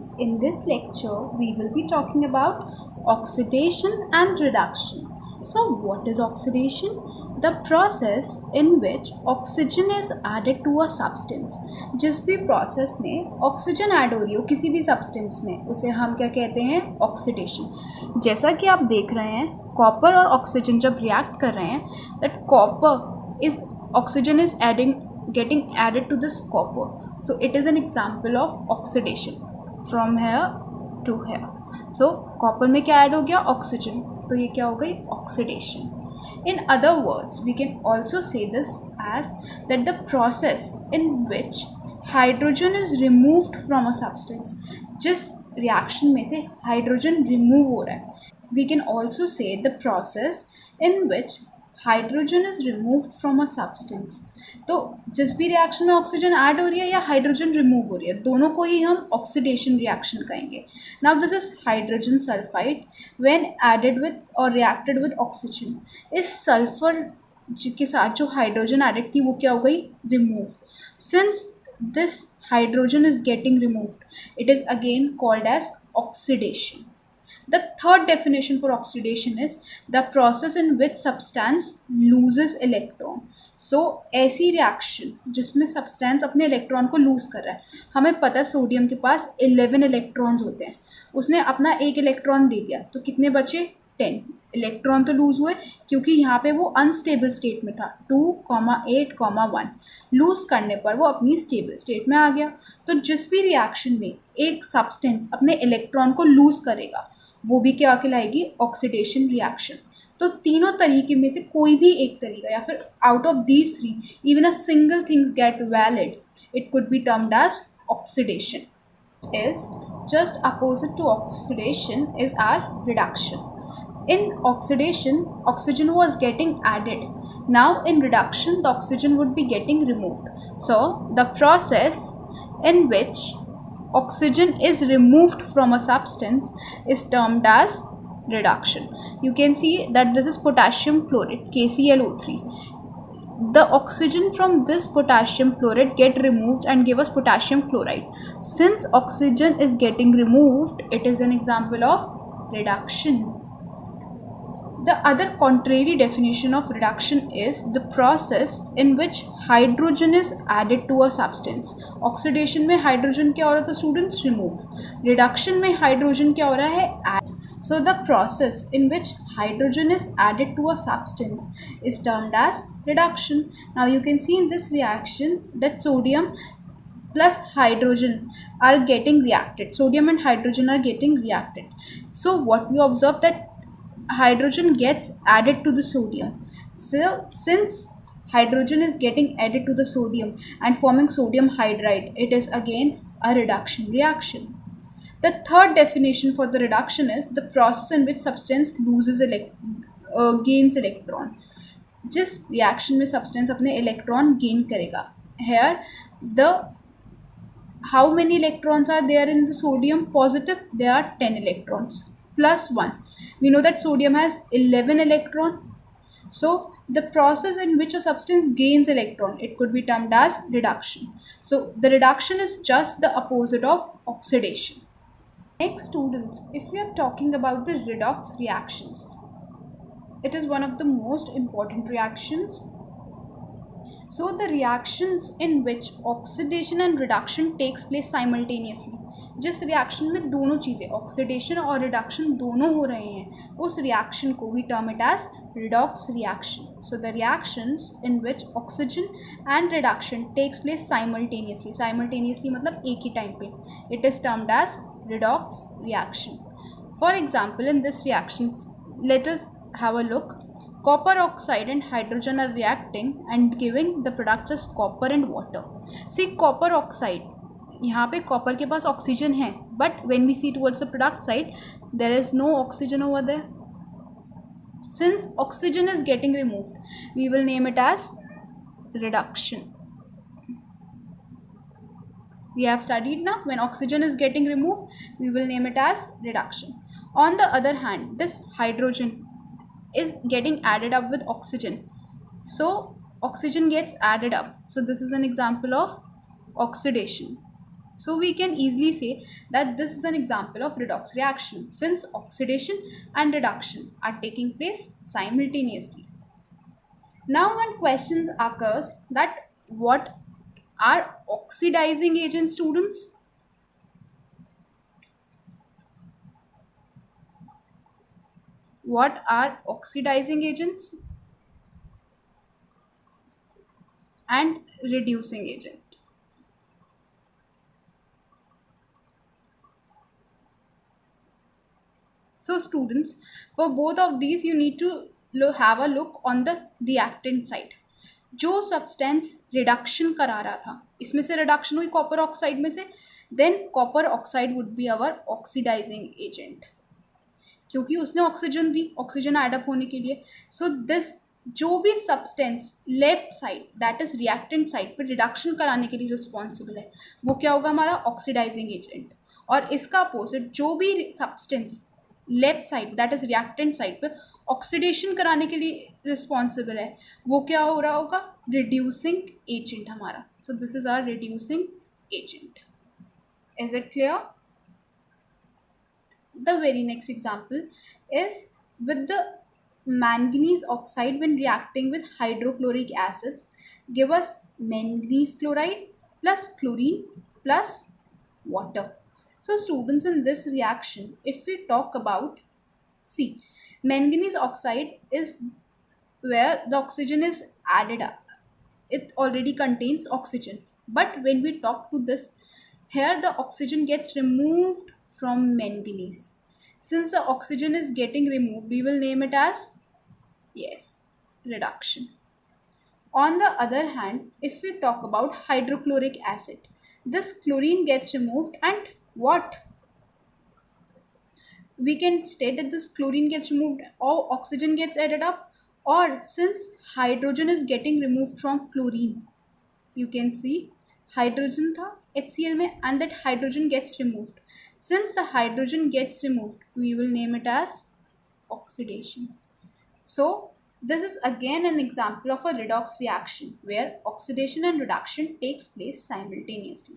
students, in this lecture we will be talking about oxidation and reduction. So what is oxidation? The process in which oxygen is added to a substance. जिस भी process में oxygen add हो रही हो किसी भी substance में, उसे हम क्या कहते हैं? Oxidation. जैसा कि आप देख रहे हैं, copper और oxygen जब react कर रहे हैं, that copper is oxygen is getting added to this copper. So it is an example of oxidation from here to here. So copper में क्या add हो गया? Oxygen. तो ये क्या हो गई? Oxidation. In other words, we can also say this as that the process in which hydrogen is removed from a substance. जिस reaction में से hydrogen remove हो रहा है. We can also say the process in which hydrogen is removed from a substance. तो जिस भी reaction में ऑक्सीजन ऐड हो रही है या हाइड्रोजन रिमूव हो रही है, दोनों को ही हम ऑक्सीडेशन रिएक्शन कहेंगे. Now this is hydrogen sulphide when added with और रिएक्टेड विद ऑक्सीजन. इस सल्फर के साथ जो हाइड्रोजन एडेड थी वो क्या हो गई? Remove. Since this hydrogen is getting removed, it is again called as oxidation. The third definition for oxidation is the process in which substance loses electron. So ऐसी reaction जिसमें substance अपने electron को lose कर रहा है. हमें पता है सोडियम के पास 11 electrons होते हैं. उसने अपना एक electron दे दिया तो कितने बचे? 10 इलेक्ट्रॉन तो लूज हुए क्योंकि यहाँ पे वो अनस्टेबल स्टेट में था. 2,8,1 लूज करने पर वो अपनी स्टेबल स्टेट में आ गया. तो जिस भी रिएक्शन में एक सब्सटेंस अपने इलेक्ट्रॉन को लूज करेगा वो भी क्या कहलाएगी? Oxidation reaction. तो तीनों तरीके में से कोई भी एक तरीका या फिर out of these three even a single things get valid, it could be termed as oxidation. Is just opposite to oxidation is are reduction. In oxidation, oxygen was getting added. Now in reduction, the oxygen would be getting removed. So the process in which oxygen is removed from a substance is termed as reduction. You can see that this is potassium chloride, KClO3. The oxygen from this potassium chloride get removed and give us potassium chloride. Since oxygen is getting removed, it is an example of reduction. The other contrary definition of reduction is the process in which hydrogen is added to a substance. Oxidation में hydrogen क्या हो रहा था students? Remove. Reduction में hydrogen क्या हो रहा है? Add. So the process in which hydrogen is added to a substance is termed as reduction. Now you can see in this reaction that sodium plus hydrogen are getting reacted. Sodium and hydrogen are getting reacted. So what we observe that hydrogen gets added to the sodium. So since hydrogen is getting added to the sodium and forming sodium hydride, it is again a reduction reaction. The third definition for the reduction is the process in which substance loses gains electron. जिस reaction में substance अपने electron gain करेगा. Here the how many electrons are there in the sodium? Positive, there are 10 electrons plus 1. We know that sodium has 11 electron. So the process in which a substance gains electron, it could be termed as reduction. So the reduction is just the opposite of oxidation. Next students, if we are talking about the redox reactions, it is one of the most important reactions. So the reactions in which oxidation and reduction takes place simultaneously. जिस reaction में दोनों चीज़ें oxidation और reduction दोनों हो रहे हैं, उस रिएक्शन को we term it as redox reaction. So the reactions in which oxygen and reduction takes place simultaneously. Simultaneously मतलब एक ही टाइम पे. It is termed as redox reaction. For example in this reaction let us have a look. Copper oxide and hydrogen are reacting and giving the products as copper and water. See copper oxide, यहाँ पे copper के पास oxygen है, but when we see towards the product side, there is no oxygen over there. Since oxygen is getting removed, we will name it as reduction. We have studied now when oxygen is getting removed, we will name it as reduction. On the other hand, this hydrogen is getting added up with oxygen, so oxygen gets added up. So this is an example of oxidation. So we can easily say that this is an example of redox reaction since oxidation and reduction are taking place simultaneously. Now one question occurs that what are oxidizing agents, students? What are oxidizing agents and reducing agent? So students, for both of these you need to have a look on the reactant side. जो substance reduction करा रहा था इसमें से reduction हुई copper oxide में से, then copper oxide would be our oxidising agent क्योंकि उसने ऑक्सीजन दी ऑक्सीजन एडअप होने के लिए. सो दिस जो भी substance left side that is reactant side पर रिडक्शन कराने के लिए रिस्पॉन्सिबल है वो क्या होगा हमारा ऑक्सीडाइजिंग एजेंट. और इसका अपोजिट जो भी substance left side that is reactant side पे ऑक्सीडेशन कराने के लिए रिस्पॉन्सिबल है वो क्या हो रहा होगा रिड्यूसिंग एजेंट हमारा. So this is our reducing agent. Is it clear? The very next example is with the manganese oxide when reacting with hydrochloric acids give us manganese chloride plus chlorine plus water. So students, in this reaction if we talk about, see, manganese oxide is where the oxygen is added up, it already contains oxygen, but when we talk to this, here the oxygen gets removed from manganese. Since the oxygen is getting removed, we will name it as, yes, reduction. On the other hand, if we talk about hydrochloric acid, this chlorine gets removed and what? We can state that this chlorine gets removed or oxygen gets added up, or since hydrogen is getting removed from chlorine, you can see hydrogen था HCl में and that hydrogen gets removed. Since the hydrogen gets removed, we will name it as oxidation. So this is again an example of a redox reaction where oxidation and reduction takes place simultaneously.